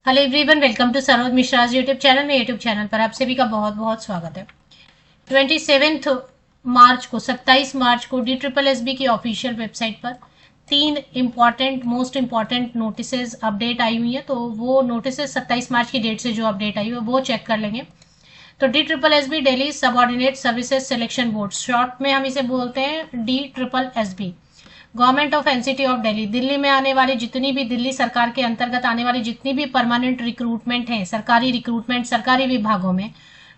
Hello everyone, welcome to Saroj Mishra YouTube channel में। YouTube channel पर आप सभी का बहुत बहुत स्वागत है। 27 मार्च को DSSB की ऑफिशियल वेबसाइट पर मोस्ट इम्पॉर्टेंट नोटिसेज अपडेट आई हुई है। तो वो नोटिसेज 27 मार्च की डेट से जो अपडेट आई हुई है वो चेक कर लेंगे। तो DSSB Delhi subordinate services selection board, short में हम इसे बोलते हैं DSSB, government of NCT of Delhi, Delhi में आने वाली जितनी भी, दिल्ली सरकार के अंतर्गत आने वाली जितनी भी परमानेंट रिक्रूटमेंट है, सरकारी रिक्रूटमेंट, सरकारी विभागों में,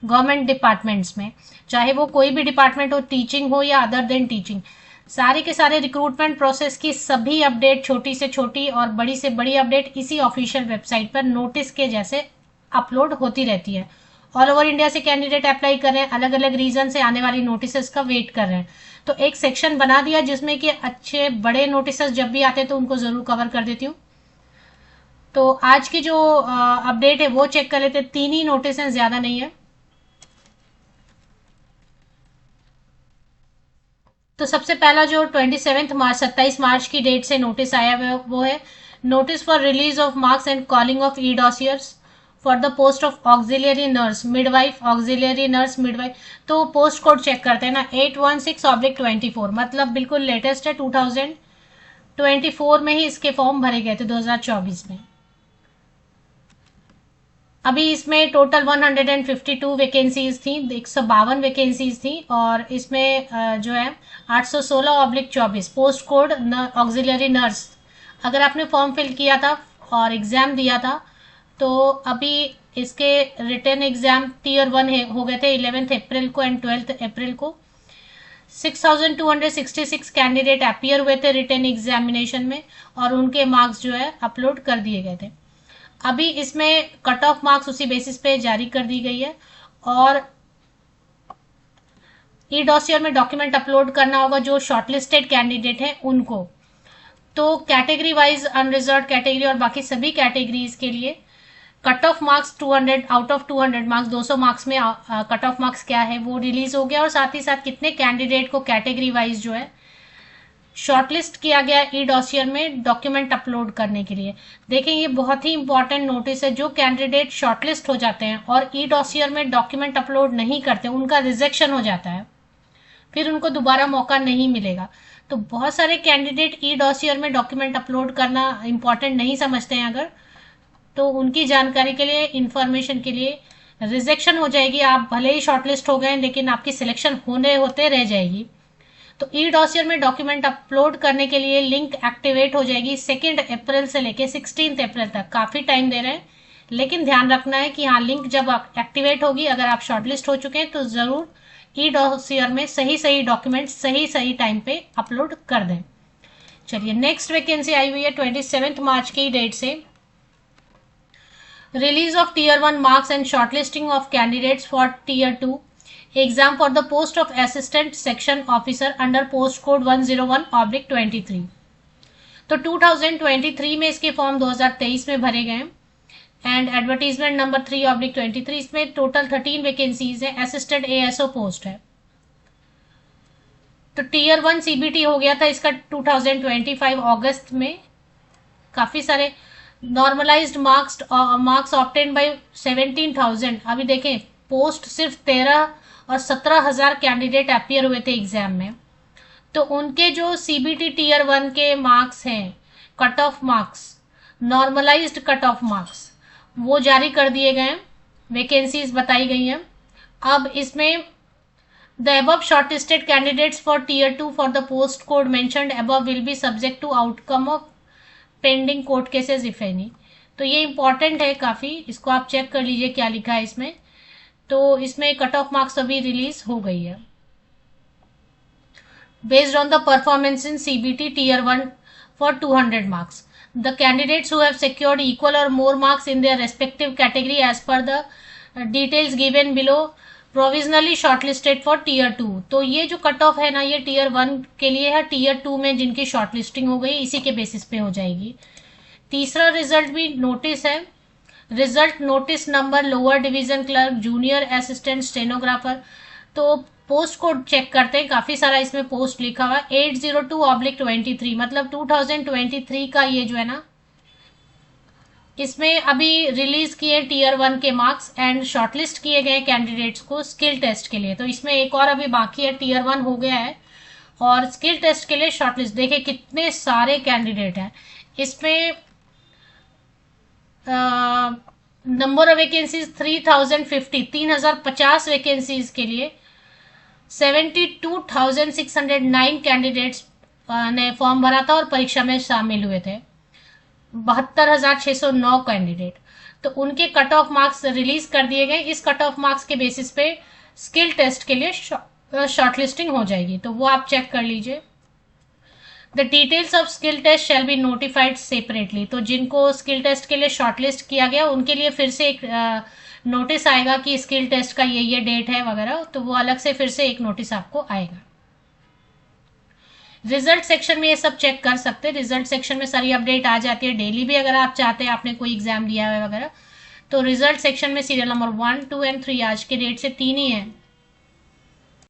गवर्नमेंट डिपार्टमेंट्स में, चाहे वो कोई भी डिपार्टमेंट हो, टीचिंग हो या अदर देन टीचिंग, सारे के सारे रिक्रूटमेंट प्रोसेस की सभी अपडेट, छोटी से छोटी और बड़ी से बड़ी अपडेट इसी ऑफिशियल वेबसाइट पर नोटिस के जैसे अपलोड होती रहती है। ऑल ओवर इंडिया से कैंडिडेट अप्लाई कर रहे हैं, अलग अलग रीजन से आने वाली नोटिस का वेट कर रहे हैं। तो एक सेक्शन बना दिया जिसमें कि अच्छे बड़े नोटिस जब भी आते हैं तो उनको जरूर कवर कर देती हूँ। तो आज की जो अपडेट है वो चेक कर लेते हैं। 3 ही नोटिस हैं, ज्यादा नहीं है। तो सबसे पहला जो 27 मार्च की डेट से नोटिस आया हुआ वो है notice for release of marks and calling of e dossiers for the post of auxiliary nurse midwife, auxiliary nurse midwife. तो पोस्ट कोड चेक करते हैं ना, 816/24, मतलब बिल्कुल लेटेस्ट है। 2024 में ही इसके फॉर्म भरे गए थे, 2024 में। अभी इसमें टोटल 152 वैकेंसीज थी, 152 वैकेंसीज थी, और इसमें जो है 816/24 पोस्ट कोड ऑक्सिलरी नर्स। अगर आपने फॉर्म फिल किया था और एग्जाम दिया था तो अभी इसके रिटर्न एग्जाम टीयर 1 हो गए थे 11 अप्रैल को एंड 12 अप्रैल को। 6266 कैंडिडेट अपियर हुए थे रिटर्न एग्जामिनेशन में, और उनके मार्क्स जो है अपलोड कर दिए गए थे। अभी इसमें कट ऑफ मार्क्स उसी बेसिस पे जारी कर दी गई है, और ई डॉसियर में डॉक्यूमेंट अपलोड करना होगा जो शॉर्टलिस्टेड कैंडिडेट है उनको। तो कैटेगरी वाइज अनरिजर्व कैटेगरी और बाकी सभी कैटेगरीज के लिए cut off marks 200 out of 200 marks, 200 marks में कट ऑफ मार्क्स क्या है वो रिलीज हो गया, और साथ ही साथ कितने कैंडिडेट को कैटेगरी वाइज जो है शॉर्टलिस्ट किया गया ई डॉसियर में डॉक्यूमेंट अपलोड करने के लिए। देखें, ये बहुत ही इंपॉर्टेंट नोटिस है। जो कैंडिडेट शॉर्टलिस्ट हो जाते हैं और ई डॉसियर में डॉक्यूमेंट अपलोड नहीं करते, उनका रिजेक्शन हो जाता है, फिर उनको दोबारा मौका नहीं मिलेगा। तो बहुत सारे कैंडिडेट ई डॉसियर में डॉक्यूमेंट अपलोड करना इंपॉर्टेंट नहीं समझते हैं, अगर तो उनकी जानकारी के लिए, इंफॉर्मेशन के लिए, रिजेक्शन हो जाएगी। आप भले ही शॉर्टलिस्ट हो गए लेकिन आपकी सिलेक्शन होने होते रह जाएगी। तो ई डॉसियर में डॉक्यूमेंट अपलोड करने के लिए लिंक एक्टिवेट हो जाएगी 2 अप्रैल से लेके 16 अप्रैल तक। काफी टाइम दे रहे हैं, लेकिन ध्यान रखना है कि हाँ, लिंक जब एक्टिवेट होगी, अगर आप शॉर्टलिस्ट हो चुके हैं तो जरूर ई डॉसियर में सही सही डॉक्यूमेंट सही सही टाइम पे अपलोड कर दें। चलिए, नेक्स्ट वैकेंसी आई हुई है 27 मार्च की डेट से। Release of tier 1 marks and shortlisting of candidates for tier 2 exam for the post of assistant section officer under post code 101/23। तो 2023 में इसके फॉर्म 2023 में भरे गए एंड एडवर्टीजमेंट नंबर 3/23। इसमें टोटल 13 वैकेंसीज है, असिस्टेंट एएसओ पोस्ट है। तो टीयर 1 सीबीटी हो गया था इसका 2025 अगस्त में। काफी सारे नॉर्मलाइज्ड मार्क्स ऑब्टेन बाय 17,000। अभी देखें, पोस्ट सिर्फ 13 और 17,000 कैंडिडेट अपियर हुए थे एग्जाम में। तो उनके जो सीबीटी टीयर 1 के मार्क्स हैं, cut off marks, normalized cut off marks, वो जारी कर दिए गए हैं, वैकेंसीज बताई गई हैं। अब इसमें the above shortlisted candidates for tier 2 for the post code mentioned above will be subject to outcome of pending court cases if any। तो ये इंपॉर्टेंट है काफी, इसको आप चेक कर लीजिए क्या लिखा है इसमें। तो इसमें कट ऑफ मार्क्स अभी रिलीज हो गई है। Based on the performance in CBT tier 1 for 200 marks, the candidates who have secured equal or more marks in their respective category as per the details given below provisionally shortlisted for tier 2। तो ये जो cut off है ना, ये tier 1 के लिए है। Tier 2 में जिनकी शॉर्टलिस्टिंग हो गई इसी के बेसिस पे हो जाएगी। तीसरा रिजल्ट भी नोटिस है, result notice number lower division clerk, junior assistant stenographer. तो पोस्ट कोड चेक करते हैं, काफी सारा इसमें पोस्ट लिखा हुआ है 802/23, मतलब 2023 का ये जो है ना इसमें अभी रिलीज किए टीयर 1 के मार्क्स एंड शॉर्टलिस्ट किए गए कैंडिडेट्स को स्किल टेस्ट के लिए। तो इसमें एक और अभी बाकी है, टीयर 1 हो गया है और स्किल टेस्ट के लिए शॉर्टलिस्ट। देखिए कितने सारे कैंडिडेट हैं इसमें। नंबर ऑफ वैकेंसीज 3050, 3050 वैकेंसीज के लिए 72,609 कैंडिडेट्स ने फॉर्म भरा था और परीक्षा में शामिल हुए थे, 72,609 कैंडिडेट। तो उनके कट ऑफ मार्क्स रिलीज कर दिए गए। इस कट ऑफ मार्क्स के बेसिस पे स्किल टेस्ट के लिए शॉर्टलिस्टिंग हो जाएगी, तो वो आप चेक कर लीजिए। The details of skill test shall be notified separately. तो जिनको स्किल टेस्ट के लिए शॉर्टलिस्ट किया गया उनके लिए फिर से एक नोटिस आएगा कि स्किल टेस्ट का ये डेट है वगैरह, तो वो अलग से फिर से एक नोटिस आपको आएगा। रिजल्ट सेक्शन में ये सब चेक कर सकते हैं। रिजल्ट सेक्शन में सारी अपडेट आ जाती है डेली भी, अगर आप चाहते हैं आपने कोई एग्जाम दिया है वगैरह। तो रिजल्ट सेक्शन में सीरियल नंबर 1, 2 एंड 3 आज के डेट से 3 ही है।